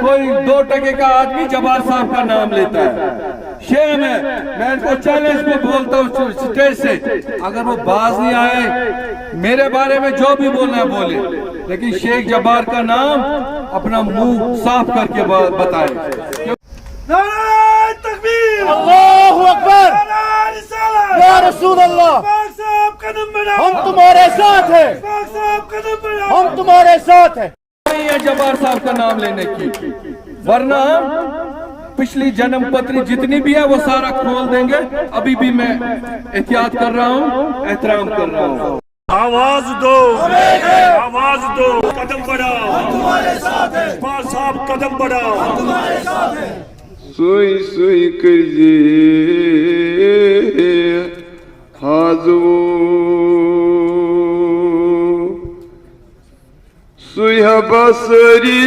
कोई 2% का आदमी जब्बार साहब का नाम लेता है। शेम है, मैं इनको चैलेंज को बोलता हूँ स्टेज से, अगर वो बाज नहीं आए मेरे बारे में जो भी बोलना है बोले, लेकिन शेख जब्बार का नाम अपना मुंह साफ करके बताए। नारे तकबीर, अल्लाहु अकबर, नारे रिसालत, या रसूल अल्लाह, पाक साहब कदम बढ़ाओ, हम तुम्हारे साथ हैं, पाक साहब कदम बढ़ाओ, हम तुम्हारे साथ हैं। नहीं है जब्बार साहब का नाम लेने की, वरना पिछली जन्म पत्री जितनी भी है वो सारा खोल देंगे। अभी भी मैं एहतियात कर रहा हूँ, एहतराम कर रहा हूँ। आवाज दो, आवाज दो, कदम बढ़ाओ, हम तुम्हारे साथ हैं, पाक साहब कदम बढ़ाओ, हम तुम्हारे साथ हैं। सोई सोई करजे हाजो सुया बसरी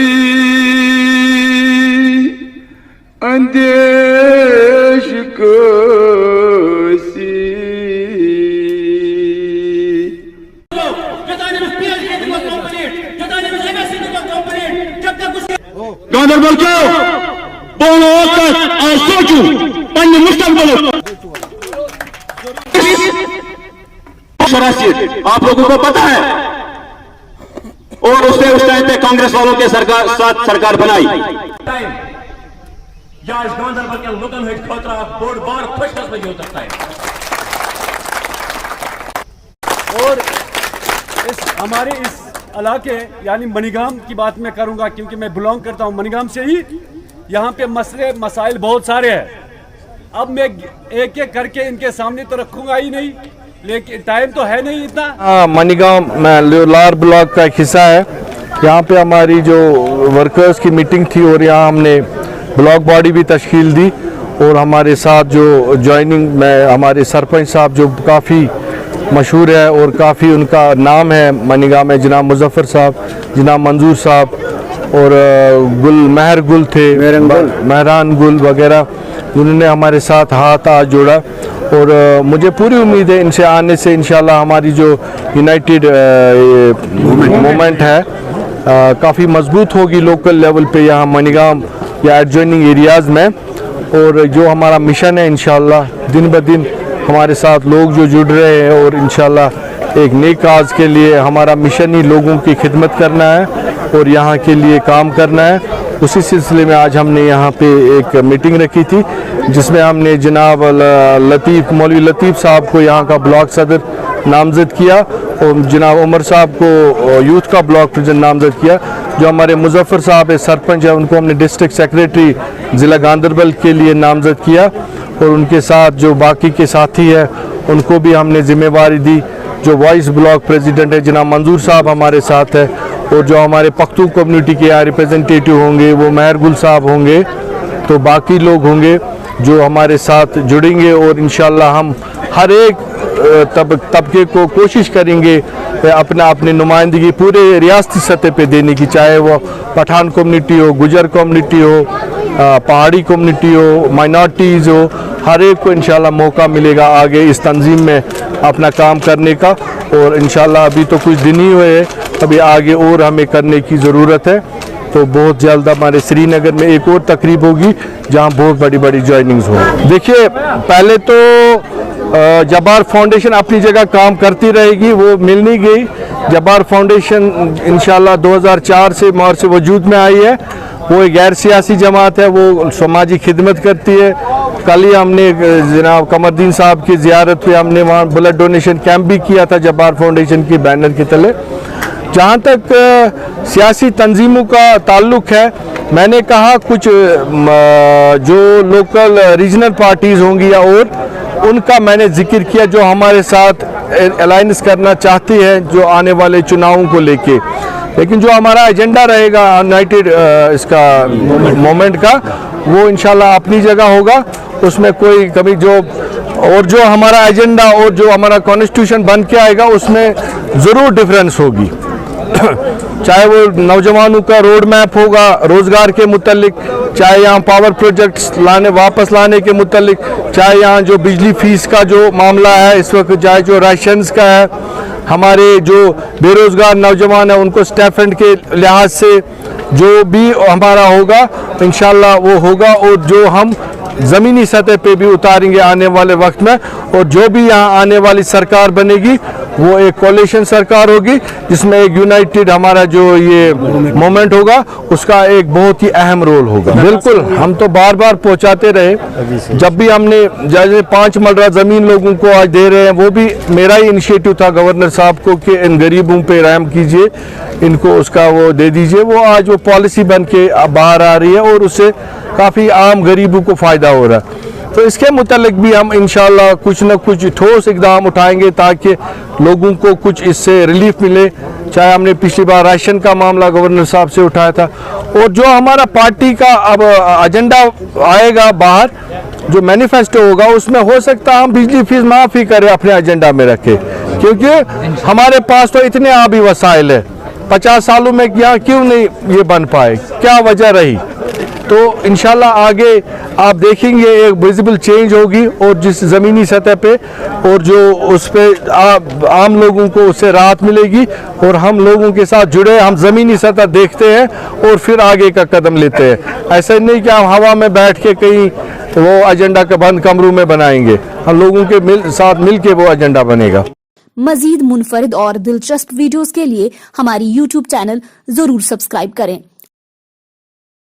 अंदेश कसी गांधरबल क्यों बोलो तक और सोचू पन्ने मुस्तकबिल शरासियत आप लोगों को पता है, और उसने उस टाइम पे कांग्रेस वालों के साथ सरकार बनाई। गांधरबल के लुकन हज खतरा बोर्ड बार खुशकिस्मती हो सकता है। और हमारे इस इलाके यानी मनीगाम की बात मैं करूंगा, क्योंकि मैं बिलोंग करता हूं मनीगाम से ही। यहाँ पे मसले मसाइल बहुत सारे हैं। अब मैं एक एक करके इनके सामने तो रखूंगा ही नहीं, लेकिन टाइम तो है नहीं इतना। मनीगाम लार ब्लॉक का एक हिस्सा है। यहाँ पे हमारी जो वर्कर्स की मीटिंग थी और यहाँ हमने ब्लॉक बॉडी भी तश्कील दी, और हमारे साथ जो ज्वाइनिंग में हमारे सरपंच साहब जो काफ़ी मशहूर है और काफ़ी उनका नाम है मनीगाम में, जनाब मुजफ्फर साहब, जनाब मंजूर साहब, और महर गुल थे, महरान गुल वगैरह, जिन्होंने हमारे साथ हाथ जोड़ा। और मुझे पूरी उम्मीद है इनसे आने से इंशाल्लाह हमारी जो यूनाइटेड मूवमेंट है काफ़ी मजबूत होगी लोकल लेवल पे यहाँ मनीगाम या एडजॉइनिंग एरियाज़ में। और जो हमारा मिशन है इंशाल्लाह दिन ब दिन हमारे साथ लोग जो जुड़ रहे हैं, और इंशाल्लाह एक नेक काज के लिए हमारा मिशन ही लोगों की खिदमत करना है और यहाँ के लिए काम करना है। उसी सिलसिले में आज हमने यहाँ पे एक मीटिंग रखी थी, जिसमें हमने जनाब मौलवी लतीफ़ साहब को यहाँ का ब्लॉक सदर नामज़द किया, और जनाब उमर साहब को यूथ का ब्लॉक प्रेसिडेंट नामज़द किया। जो हमारे मुजफ्फर साहब है सरपंच है, उनको हमने डिस्ट्रिक्ट सेक्रेटरी ज़िला गांधरबल के लिए नामज़द किया, और उनके साथ जो बाकी के साथी है उनको भी हमने ज़िम्मेवारी दी। जो वाइस ब्लॉक प्रेसिडेंट है जनाब मंजूर साहब हमारे साथ है, और जो हमारे पख्तू कम्युनिटी के यहाँ रिप्रेजेंटेटिव होंगे वो महर गुल साहब होंगे, तो बाकी लोग होंगे जो हमारे साथ जुड़ेंगे। और इंशाल्लाह हम हर एक तबके को कोशिश करेंगे अपनी नुमाइंदगी पूरे रियासती सतह पे देने की, चाहे वो पठान कम्युनिटी हो, गुजर कम्युनिटी हो, पहाड़ी कम्युनिटी हो, माइनॉरिटीज़ हो, हर एक को इंशाल्लाह मौका मिलेगा आगे इस तंजीम में अपना काम करने का। और इंशाल्लाह अभी तो कुछ दिन ही हुए, अभी आगे और हमें करने की ज़रूरत है। तो बहुत जल्द हमारे श्रीनगर में एक और तकरीब होगी जहां बहुत बड़ी बड़ी ज्वाइनिंग्स होंगी। देखिए, पहले तो जब्बार फाउंडेशन अपनी जगह काम करती रहेगी, वो मिल नहीं गई। जब्बार फाउंडेशन इंशाल्लाह 2004 से मार्च से वजूद में आई है। वो एक गैर सियासी जमात है, वो समाजी खिदमत करती है। कल ही हमने जनाब कमरदीन साहब की ज़ियारत पे हमने वहाँ ब्लड डोनेशन कैंप भी किया था जब्बार फाउंडेशन के बैनर के तले। जहाँ तक सियासी तंजीमों का ताल्लुक़ है, मैंने कहा कुछ जो लोकल रीजनल पार्टीज़ होंगी या और उनका मैंने जिक्र किया जो हमारे साथ अलायंस करना चाहती है जो आने वाले चुनावों को लेके। लेकिन जो हमारा एजेंडा रहेगा यूनाइटेड इसका मूवमेंट का, वो इंशाल्लाह अपनी जगह होगा, उसमें कोई कभी जो हमारा एजेंडा और जो हमारा कॉन्स्टिट्यूशन बन के आएगा उसमें ज़रूर डिफरेंस होगी। चाहे वो नौजवानों का रोड मैप होगा रोज़गार के मुतल्लिक, चाहे यहाँ पावर प्रोजेक्ट्स वापस लाने के मुतल्लिक, चाहे यहाँ जो बिजली फीस का जो मामला है इस वक्त, चाहे जो राशंस का है, हमारे जो बेरोज़गार नौजवान हैं उनको स्टाइपेंड के लिहाज से, जो भी हमारा होगा इंशाल्लाह वो होगा, और जो हम ज़मीनी सतह पे भी उतारेंगे आने वाले वक्त में। और जो भी यहाँ आने वाली सरकार बनेगी वो एक कोalition सरकार होगी, जिसमें एक यूनाइटेड हमारा जो ये मोमेंट होगा उसका एक बहुत ही अहम रोल होगा। बिल्कुल, हम तो बार बार पहुँचाते रहे, जब भी हमने जैसे 5 मरला ज़मीन लोगों को आज दे रहे हैं, वो भी मेरा ही इनिशिएटिव था गवर्नर साहब को कि इन गरीबों पे रहम कीजिए, इनको उसका वो दे दीजिए। वो आज वो पॉलिसी बन के बाहर आ रही है और उससे काफ़ी आम गरीबों को फ़ायदा हो रहा है। तो इसके मुतालिक भी हम इंशाल्लाह कुछ न कुछ ठोस इकदाम उठाएंगे ताकि लोगों को कुछ इससे रिलीफ मिले। चाहे हमने पिछली बार राशन का मामला गवर्नर साहब से उठाया था, और जो हमारा पार्टी का अब एजेंडा आएगा बाहर, जो मैनिफेस्टो होगा, उसमें हो सकता है हम बिजली फीस माफ़ी करें अपने एजेंडा में रखें, क्योंकि हमारे पास तो इतने आबी वसाइल है। 50 सालों में यहाँ क्यों नहीं ये बन पाए, क्या वजह रही? तो इंशाल्लाह आगे आप देखेंगे एक विजिबल चेंज होगी, और जिस ज़मीनी सतह पे और जो उस पे आम लोगों को उससे राहत मिलेगी, और हम लोगों के साथ जुड़े, हम ज़मीनी सतह देखते हैं और फिर आगे का कदम लेते हैं। ऐसा नहीं कि हम हवा में बैठ के कहीं वो एजेंडा का बंद कमरों में बनाएंगे, हम लोगों के साथ मिल के वो एजेंडा बनेगा। मजीद मुनफरिद और दिलचस्प वीडियोस के लिए हमारी YouTube चैनल जरूर सब्सक्राइब करें।